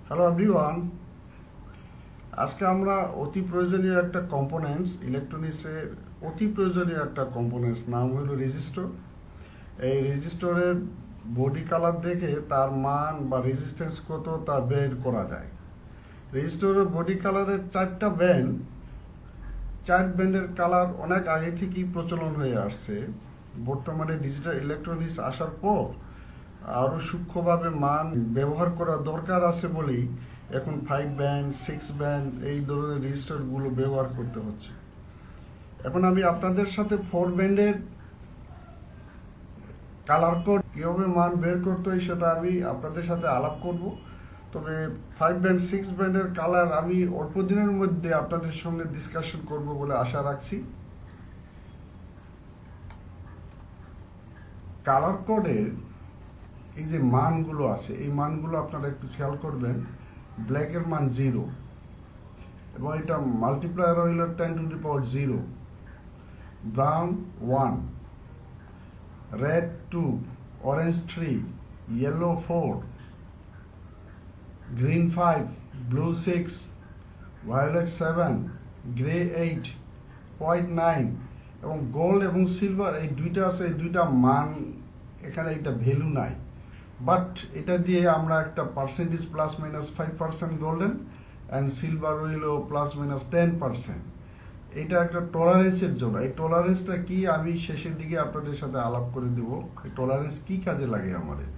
Hello everyone, আজকে আমরা অতি প্রয়োজনীয় একটা কম্পোনেন্টস ইলেকট্রনিক্সের অতি প্রয়োজনীয় একটা কম্পোনেন্টস নাম হলো রেজিস্টর। এই রেজিস্টরের বডি কালার দেখে তার মান বা রেজিস্ট্যান্স কত তা বের করা যায়। রেজিস্টরের বডি কালারের চার ব্যান্ডের কালার অনেক আগে থেকেই প্রচলন হয়ে আসছে। বর্তমানে ডিজিটাল ইলেকট্রনিক্স আসার পর আরও সূক্ষ্মভাবে মান ব্যবহার করা দরকার আছে বলেই এখন 5 ব্যান্ড 6 ব্যান্ড এই ধরনের রেজিস্টারগুলো ব্যবহার করতে হচ্ছে। এখন আমি আপনাদের সাথে 4 ব্যান্ডের কালার কোড কীভাবে মান বের করতে হয় সেটা আমি আপনাদের সাথে আলাপ করব। তবে 5 ব্যান্ড 6 ব্যান্ডের কালার আমি অল্প দিনের মধ্যে আপনাদের সঙ্গে ডিসকাশন করব বলে আশা রাখছি। কালার কোডের এই যে মানগুলো আছে এই মানগুলো আপনারা একটু খেয়াল করবেন। ব্ল্যাকের মান 0 এবং এটা মাল্টিপ্লায়ার হইল 10⁻0, brown 1, red 2, orange 3, yellow 4, green 5, blue 6, violet 7, grey 8, white 9 এবং গোল্ড এবং সিলভার এই দুইটা আছে। এই দুইটা মান এখানে এটা ভ্যালু নাই, বাট এটা দিয়ে আমরা একটা পার্সেন্টেজ +-5% গোল্ডেন অ্যান্ড সিলভার হইল +-10%। এটা একটা টলারেন্সের জন্য। এই টলারেন্সটা কি আমি শেষের দিকে আপনাদের সাথে আলাপ করে দেব। এই টলারেন্স কি কাজে লাগে আমাদের।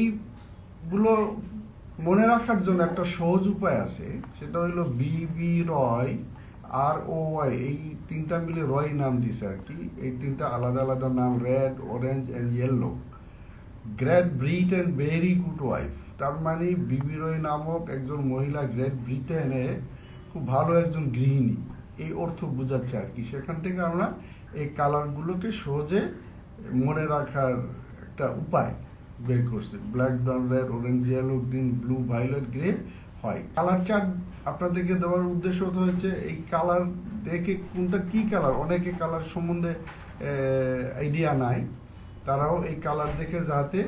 এইগুলো মনে রাখার জন্য একটা সহজ উপায় আছে, সেটা হইল বিবি রয় আর ও ওয়াই, এই তিনটা মিলে রয় নাম দিছে আর কি। এই তিনটা আলাদা আলাদা নাম, red, orange and yellow. Great Brit and very good wife, তার মানে বিবি রয় নামক একজন মহিলা গ্রেট ব্রিটেনে খুব ভালো একজন গৃহিণী, এই অর্থ বোঝাচ্ছে আর কি। সেখান থেকে আমরা এই কালারগুলোকে সহজে মনে রাখার একটা উপায় বের করছি। Black, brown, red, orange, yellow, green, blue, violet, grey, white. Colour chart আপনাদেরকে দেওয়ার উদ্দেশ্য হচ্ছে এই কালার দেখে কোনটা কি কালার, অনেকে কালার সম্বন্ধে আইডিয়া নাই, তারাও এই কালার দেখে যাতে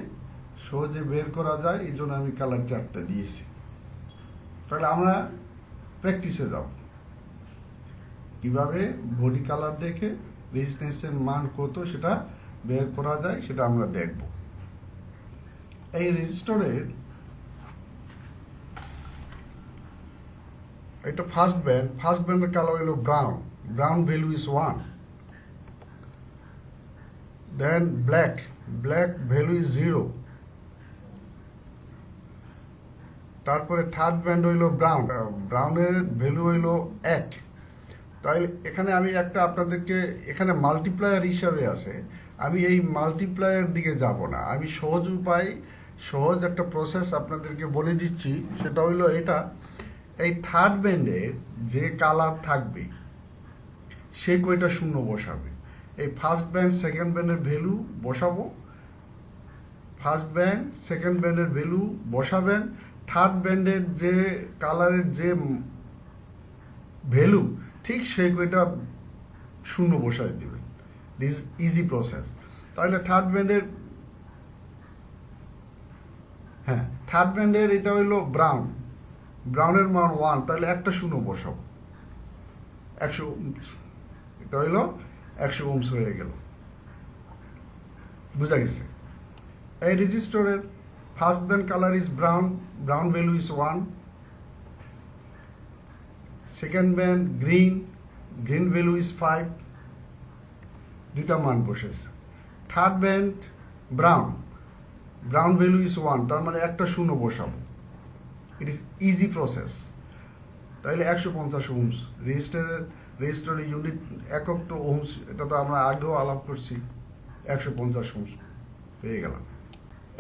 সহজে বের করা যায় এই জন্য আমি কালার চার্টটা দিয়েছি। তাহলে আমরা প্র্যাকটিসে যাব, কিভাবে বডি কালার দেখে রেজিস্ট্যান্সের মান কত সেটা বের করা যায় সেটা আমরা দেখব। এই রেজিস্টরের এটা ফার্স্ট ব্যান্ডের কালার হলো brown value is 1। Then black value is 0। তারপরে থার্ড ব্যান্ড হইল ব্রাউনের ভ্যালু হইল 1। তাই এখানে আমি একটা আপনাদেরকে এখানে মাল্টিপ্লায়ার হিসাবে আছে, আমি এই মাল্টিপ্লায়ার দিকে যাব না। আমি সহজ একটা প্রসেস আপনাদেরকে বলে দিচ্ছি, সেটা হইল এটা। এই থার্ড ব্যান্ডে যে কালার থাকবে সে কয়টা শূন্য বসাবে। এই ফার্স্ট ব্যান্ড সেকেন্ড ব্যান্ডের ভ্যালু বসাবো, ফার্স্ট ব্যান্ড সেকেন্ড ব্যান্ডের ভ্যালু বসাবেন, থার্ড ব্যান্ডের যে কালারের যে ভ্যালু ঠিক সেই কয়টা শূন্য বসাই দেবেন। This easy process. তাহলে থার্ড ব্যান্ডের এটা হইলো ব্রাউনের মান 1, তাহলে একটা শূন্য বসাবো, 100 ওহমস। এটা হইলো 100 ওহমস হয়ে গেল। বুঝা গেছে? এই রেজিস্টরের first band colour is brown value is 1। Second band green value is 5, দুইটা মান বসেছে। Third band brown value is 1, তার মানে একটা শূন্য বসাবো। It is easy process. তাহলে 150 ওহমস রেজিস্টারের ইউনিট একক তো ওহমস, এটা তো আমরা আগেও আলাপ করছি। 150 ওহমস পেয়ে গেলাম।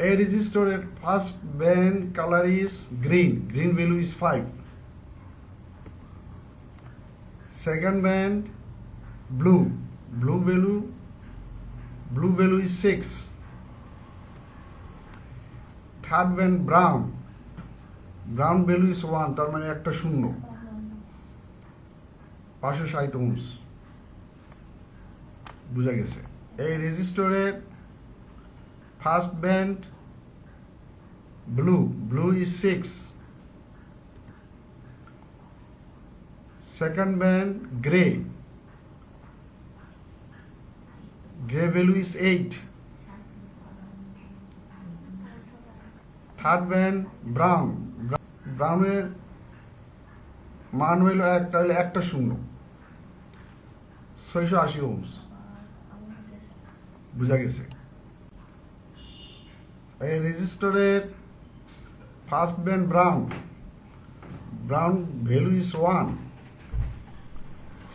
এই রেজিস্টরের first band colour is green value is 5। Second band blue value is 6. Third band brown value is 1, তার মানে একটা শূন্য, 560 ওহমস। বুঝা গেছে? এই রেজিস্টরের first band blue is 6, Second band gray. Gray value is 8. Third band brown. Brown এর মান হইল 1, তাহলে একটা শূন্য, 680 ওহমস। বুঝা গেছে? এই রেজিস্টরের first band brown value is 1,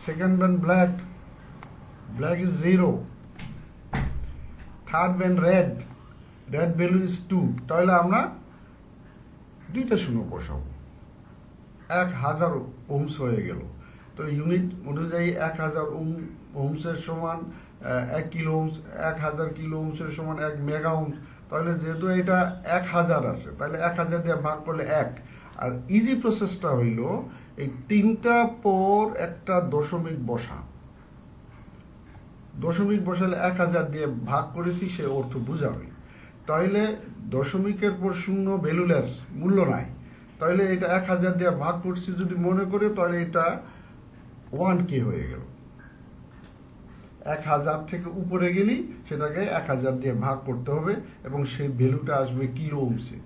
second band black is 0, third band red value is 2, তাহলে আমরা দুইটা শূন্য বসাবো, 1000 ওহমস হয়ে গেল। তো ইউনিট অনুযায়ী 1000 ওহমসের সমান 1 কিলো ওহমস, 1000 কিলো ওহমসের সমান 1 মেগা ওহমস। তাহলে যেহেতু এটা 1000 আছে, তাহলে 1000 দিয়ে ভাগ করলে 1। আর ইজি প্রসেসটা হইল এই তিনটা পর একটা দশমিক বসা। দশমিক বসালে 1000 দিয়ে ভাগ করেছি, সে অর্থ বুঝাবে। তাহলে দশমিকের পর শূন্য ভ্যালুলেস, মূল্য নাই। তাহলে এটা 1000 দিয়ে ভাগ করছি যদি মনে করে, তাহলে এটা 1K হয়ে গেল। 1000 থেকে উপরে গেলি সেটাকে 1000 দিয়ে ভাগ করতে হবে এবং সেই ভ্যালুটা আসবে কিলো ওহমসে।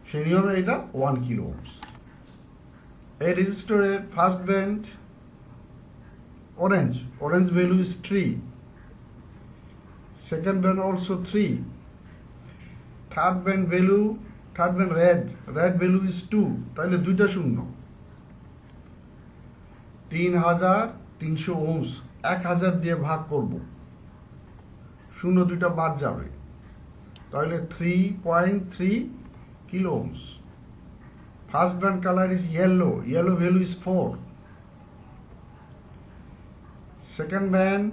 সেই নিয়মে এটা 1 কিলো ওহমস। এই রেজিস্টরের first band orange value is 3, second band also 3, third band red value is 2, তাহলে দুইটা শূন্য, 3300 ওহমস। 1000 দিয়ে ভাগ করব, শূন্য দুইটা বাদ যাবে, তাহলে 3.3 kilo ohms. First band colour is yellow value is 4, second band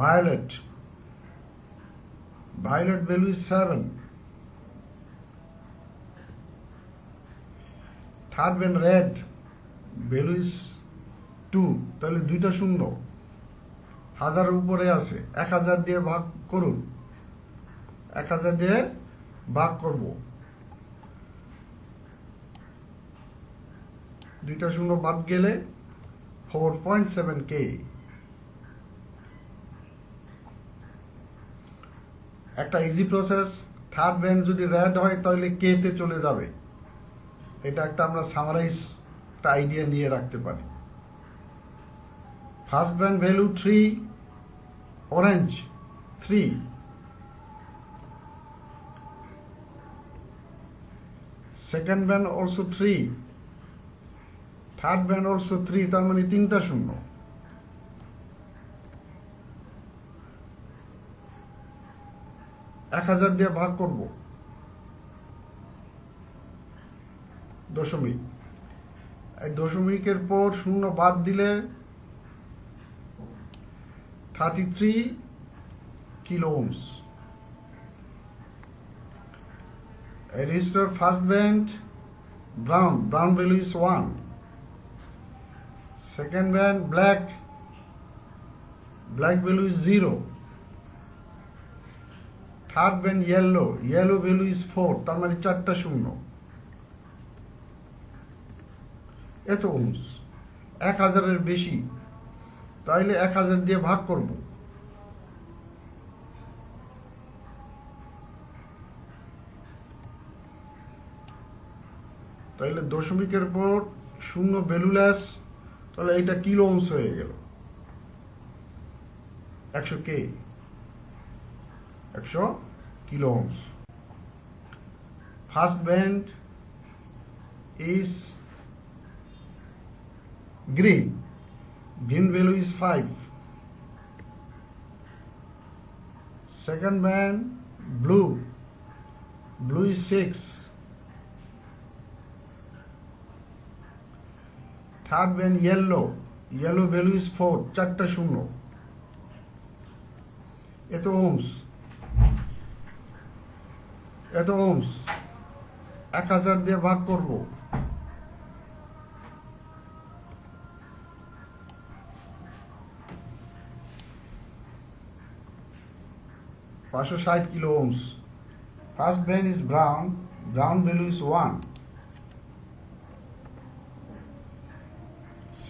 violet value is 7, third band red value is 2, তাহলে দুইটা শূন্য, 1000 উপরে আছে, 1000 দিয়ে ভাগ করুন, 1000 দিয়ে ভাগ করব, দুইটা শূন্য বাদ গেলে 4.7K। একটা ইজি প্রসেস। থার্ড ব্যান্ড যদি রেড হয় তাহলে কে তে চলে যাবে। এটা একটা আমরা সামারাইজ একটা আইডিয়া নিয়ে রাখতে পারি। First band value 3, orange 3, second band also 3, third band also 3, তার মানে তিনটা শূন্য। এক 1000 দিয়ে ভাগ করব, দশমিক। এই দশমিকের পর শূন্য বাদ দিলে 33 kilo Ohm's. Register first band brown value is 1, second band black value is 0, third band yellow value is 4, তার মানে চারটা শূন্য, এত ওহমস। 1000-এর বেশি, তাইলে 1000 দিয়ে ভাগ করব, তাইলে দশমিকের পর শূন্য ভ্যালুলেস, তাহলে এটা কিলো ওহমস হয়ে গেল। 100K, 100 kilo ohms. First band is green value is 5, second band blue is 6, third band yellow value is 4, চারটা শূন্য, এত ওহমস। 1000 দিয়ে ভাগ করব, 560 kilo ohms. First band is brown value is 1,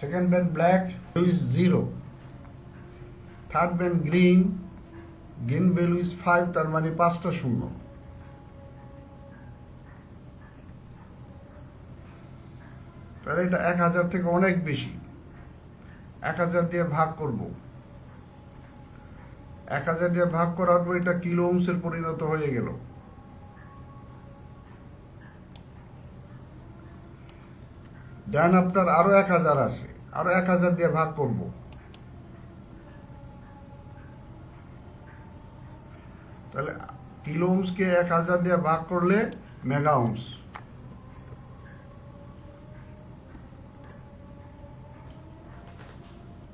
second band black value is 0, third band green value is 5, তার মানে 5টা শূন্য। তাহলে এটা 1000 থেকে অনেক বেশি। 1000 দিয়ে ভাগ করব, 1000 দিয়ে ভাগ করার পর এটা কিলো ওহমসের পরিণত হয়ে গেল। দেন আপনার আরো 1000 আছে, আরো 1000 দিয়ে ভাগ করব, তাহলে কিলো ওহমসকে 1000 দিয়ে ভাগ করলে মেগা ওহমস।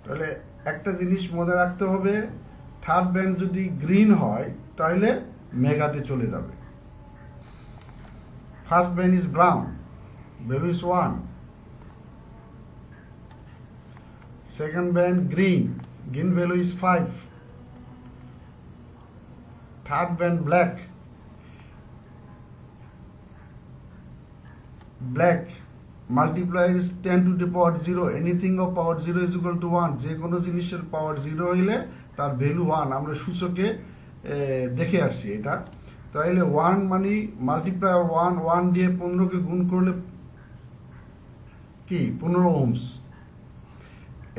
তাহলে একটা জিনিস মনে রাখতে হবে, থার্ড ব্যান্ড যদি গ্রিন হয় তাহলে মেগাতে চলে যাবে। First band is brown, value is 1, second band green value is 5, third band black multiplier is 10 to the power 0, anything of power 0 is equal to 1, যে কোনো জিনিসের পাওয়ার 0 হইলে তার ভ্যালু 1, আমরা সূচকে দেখে আসছি এটা। তাহলে 1 মানে মাল্টিপ্লায়ার 1 দিয়ে 15কে গুণ করলে কি 15 ওহমস।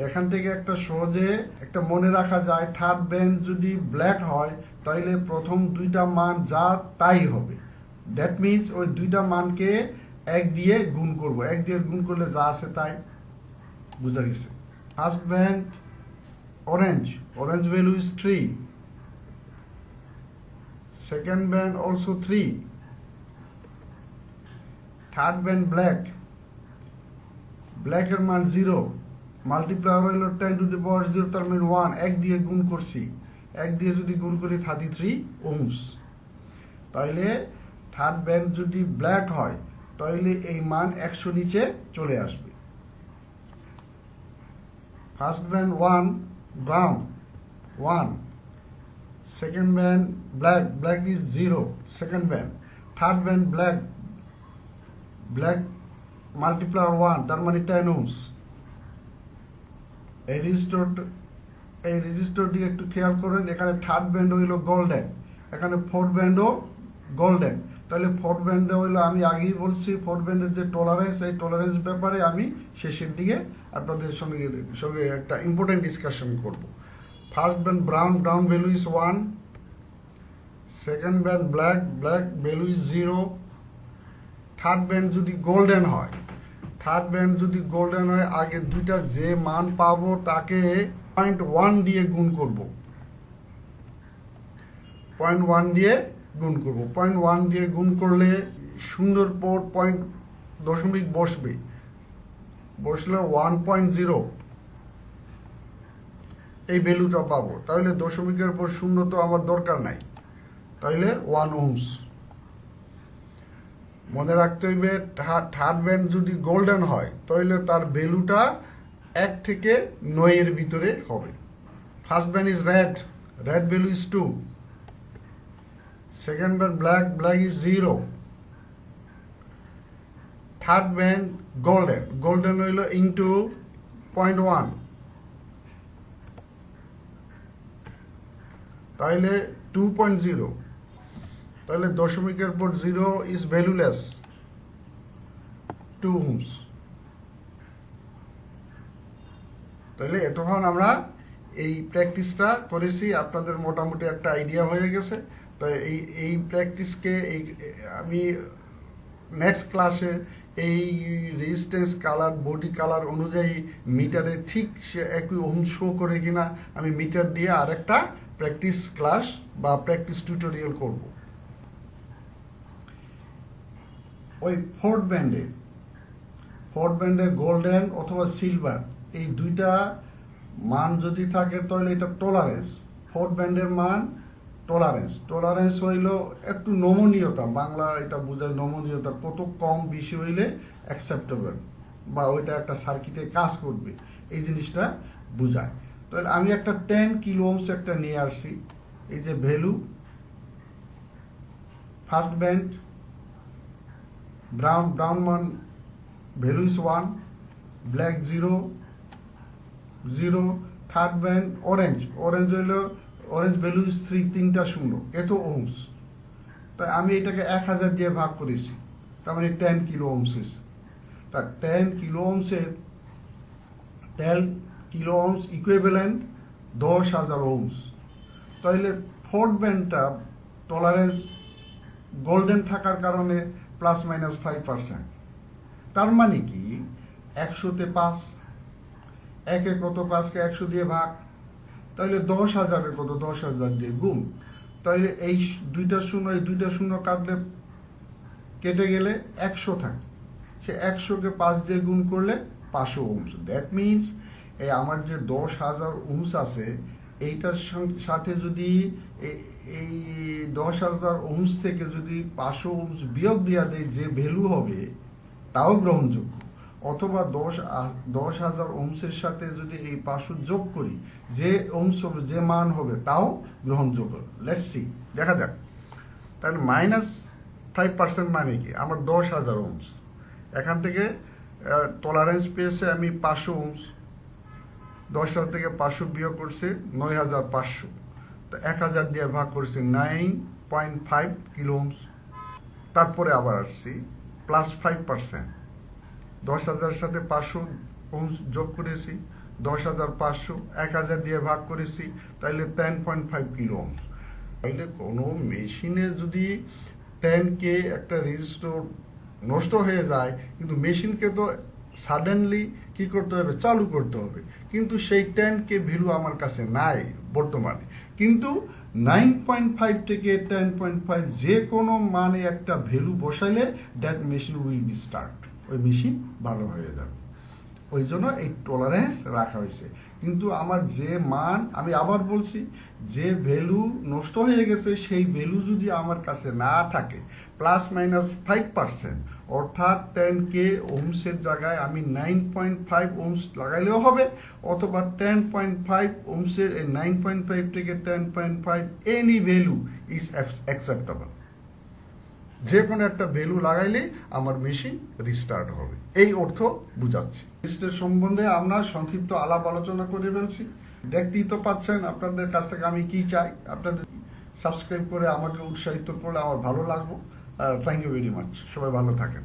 এখান থেকে একটা সহজে একটা মনে রাখা যায়, থার্ড ব্যান্ড যদি ব্ল্যাক হয় তাহলে প্রথম দুইটা মান যা তাই হবে। দ্যাট মিনস ওই দুইটা মানকে 1 দিয়ে গুণ করব, 1 দিয়ে গুণ করলে যা আছে তাই। বুঝা গেছে? First band orange value is 3, second band also 3, third band ব্ল্যাকের মান 0, মাল্টিপ্লায়ার হইল 10 to the power 0, তার মানে 1, 1 দিয়ে গুণ করছি, 1 দিয়ে যদি গুণ করি 33 ওহমস। তাইলে থার্ড ব্যান্ড যদি ব্ল্যাক হয় তাহলে এই মান 100 নিচে চলে আসবে। First band brown 1, second band black is 0, second band, third band black multiplier 1, তার মানে 10 ওহমস। এই রেজিস্টারটি একটু খেয়াল করেন, এখানে থার্ড ব্যান্ড হইল গোল্ডেন, এখানে ফোর্থ ব্যান্ডও গোল্ডেন। তাহলে ফোর্থ ব্যান্ডে হইলো, আমি আগেই বলছি ফোর্থ ব্যান্ডের যে টলারেন্স, এই টলারেন্স ব্যাপারে আমি শেষের দিকে আপনাদের সঙ্গে একটা ইম্পর্টেন্ট ডিসকাশন করব। First band brown value is 1, second band black value is 0, third band যদি গোল্ডেন হয় আগে দুইটা যে মান পাবো তাকে 0.1 দিয়ে গুণ করব, 0.1 দিয়ে গুণ করব। 0.1 দিয়ে গুণ করলে শূন্যর পর দশমিক বসলে 1.0 এই ভ্যালুটা পাবো। তাহলে দশমিকের পর শূন্য তো আমার দরকার নাই, তাহলে 1 ওহমস। মনে রাখতে হইবে থার্ড ব্যান্ড যদি গোল্ডেন হয় তাহলে তার ভ্যালুটা 1 থেকে 9 এর ভিতরে হবে। First band is red value is 2, second band black is 0, third band golden হইল ইন্টু 0.1, তাহলে 2.0, তাহলে দশমিকের পর 0 ইজ ভ্যালুলেস, 2 ওহমস। তাহলে এতক্ষণ আমরা এই প্র্যাকটিসটা করেছি, আপনাদের মোটামুটি একটা আইডিয়া হয়ে গেছে। তো এই প্র্যাকটিসকে আমি নেক্সট ক্লাসে এই রেজিস্ট্যান্স কালার বডি কালার অনুযায়ী মিটারে ঠিক সে একই ওহম শো করে কিনা আমি মিটার দিয়ে আরেকটা প্র্যাকটিস ক্লাস বা প্র্যাকটিস টিউটোরিয়াল করব। ওই ফোর্থ ব্যান্ডে গোল্ডেন অথবা সিলভার এই দুইটা মান যদি থাকে তাহলে এটা টলারেন্স। ফোর্থ ব্যান্ডের মান টলারেন্স হইল একটু নমনীয়তা, বাংলা এটা বোঝায় নমনীয়তা, কত কম বেশি হইলে অ্যাকসেপ্টেবল বা ওইটা একটা সার্কিটে কাজ করবে, এই জিনিসটা বোঝায়। তাহলে আমি একটা 10 কিলো ওহমস একটা নিয়ে আসছি। এই যে ভ্যালু, ফার্স্ট ব্যান্ড ব্রাউন মান value is 1, black 0, 0, third band orange হইলো অরেঞ্জ ভ্যালু ইজ 3, 3টা শূন্য, এত ওহমস। তাই আমি এটাকে 1000 দিয়ে ভাগ করেছি, তার মানে 10 কিলো ওহমস হয়েছে। তা 10 কিলো ওহমস ইকুইভ্যালেন্ট 10,000 ওহমস। তাহলে ফোর্থ ব্যান্ডটা টলারেন্স গোল্ডেন থাকার কারণে ±5%। তার মানে কি 100-তে 5, একে কত, 5কে 100 দিয়ে ভাগ, তাহলে 10,000-এ কত, 10,000 দিয়ে গুণ। তাহলে এই দুইটা শূন্য কাটলে কেটে গেলে 100 থাকে, সে 100-কে 5 দিয়ে গুণ করলে 500 ওহমস। দ্যাট মিনস আমার যে 10,000 ওহমস আছে, এইটার সাথে যদি এই 10,000 ওহমস থেকে যদি 500 ওহমস বিয়োগ দিয়া দেয়, যে ভ্যালু হবে তাও গ্রহণযোগ্য। অথবা 10,000 ওহমসের সাথে যদি এই 500 যোগ করি, যে ওহমস হবে, যে মান হবে তাও গ্রহণযোগ্য। লেটস সি, দেখা যাক। তাহলে -5% মানে কি, আমার 10,000 ওহমস, এখান থেকে টলারেন্স পেয়েছে আমি 500 ওহমস, 10,000 থেকে 500 বিয়োগ করছে 9,500, তো 1,000 দিয়ে ভাগ করছে 9.5 কিলো ওহমস। তারপরে আবার আসছি +5%, 10,000 সাথে 500 ওহমস যোগ করেছি, 10,500, 1,000 দিয়ে ভাগ করেছি, তাইলে 10.5 কিলো ওহমস। তাইলে কোনো মেশিনে যদি 10K একটা রেজিস্টর নষ্ট হয়ে যায়, কিন্তু মেশিনকে তো সাডেনলি কি করতে হবে, চালু করতে হবে, কিন্তু সেই 10K ভ্যালু আমার কাছে নাই বর্তমানে। কিন্তু 9.5 থেকে 10.5 যে কোনো মানে একটা ভ্যালু বসাইলে that machine will be start, ওই মেশিন ভালো হয়ে যাবে। ওই জন্য এই টলারেন্স রাখা হয়েছে। কিন্তু আমার যে মান, আমি আবার বলছি, যে ভ্যালু নষ্ট হয়ে গেছে সেই ভ্যালু যদি আমার কাছে না থাকে, ±5%, অর্থাৎ 10K ওহমসের জায়গায় আমি 9.5 ওহমস লাগাইলেও হবে, অথবা 10.5 ওহমসের এই 9.5 থেকে 10.5 এনি ভ্যালু ইজ অ্যাকসেপ্টেবল। যে কোনো একটা ভ্যালু লাগাইলে আমার মেশিন রিস্টার্ট হবে, এই অর্থ বুঝাচ্ছি। রেজিস্টার সম্বন্ধে আমরা সংক্ষিপ্ত আলাপ আলোচনা করে ফেলছি। দেখতেই তো পাচ্ছেন আপনাদের কাছ থেকে আমি কি চাই। আপনাদের সাবস্ক্রাইব করে আমাকে উৎসাহিত করলে আমার ভালো লাগবে। থ্যাংক ইউ ভেরি মাচ, সবাই ভালো থাকেন।